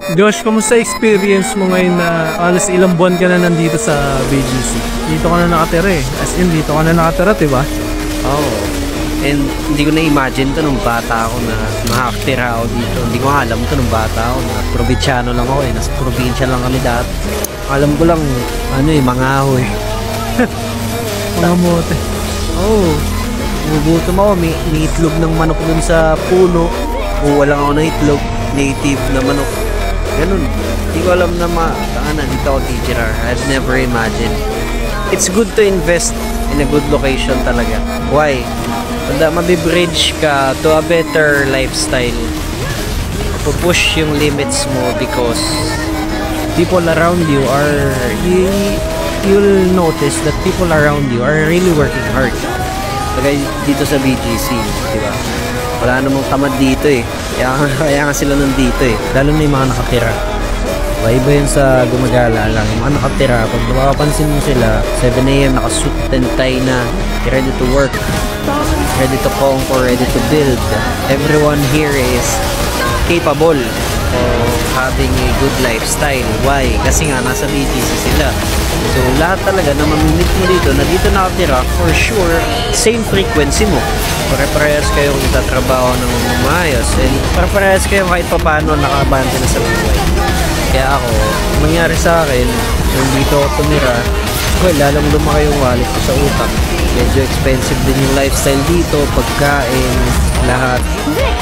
Josh, kamusta experience mo ngayon na alas ilang buwan ka na nandito sa BGC? Dito ka na nakatira eh. As in, dito ka na nakatira, diba? Oo. Oh. And hindi ko na-imagine to nung bata ako na makakatira ako dito. Hindi ko alam to nung bata ako na probinsyano lang ako eh. Nasa probinsya lang kami dati. Alam ko lang, mga ahoy. Mga mote. Oo. Gugutom ako. May itlog ng manok dun sa puno. Wala ako ng itlog. Native na manok. Ganun. Hindi ko alam na dito ako titira. I've never imagined. It's good to invest in a good location talaga. Why? Mabibridge ka to a better lifestyle. Pupush yung limits mo because people around you are you'll notice that people around you are really working hard. Kaya dito sa BGC, di ba? Wala namang tamad dito eh. Kaya nga sila nandito eh. Lalo na yung mga nakatira. Iba yun sa gumagala lang. Yung mga nakatira, pag mapapansin mo sila, 7 AM, nakasuit and tie na, ready to work, ready to conquer, ready to build. Everyone here is capable of having a good lifestyle. Why? Kasi nga, nasa BGC sila. So, lahat talaga na mamimit mo dito, na dito nakatira, for sure, same frequency mo. Pare-parehas kayong itatrabaho ng maayos, and pare-parehas kayong kahit paano nakabante na sa buhay. Kaya ako, nangyari sa akin, nung dito ako tumira, lalong lumaki yung wallet ko sa utak. Medyo expensive din yung lifestyle dito, pagkain, lahat.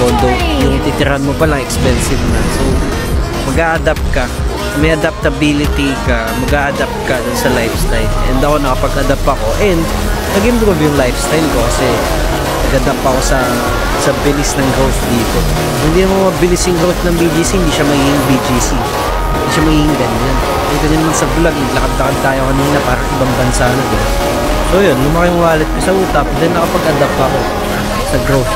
Although yung titirahan mo palang expensive na. So, mag-a-adapt ka. May adaptability ka, mag-a-adapt ka dun sa lifestyle. And ako nakapag-adapt ako, and nag-improve yung lifestyle ko kasi nag-adapt ako sa bilis ng growth dito. Hindi mo mabilis yung growth ng BGC, hindi siya magiging BGC. Hindi siya magiging ganyan. Ito naman sa vlog, naglakad-lakad tayo kanina para ibang bansa na. So yun, lumaki yung wallet ko sa utak, then nakapag-adapt ako sa growth.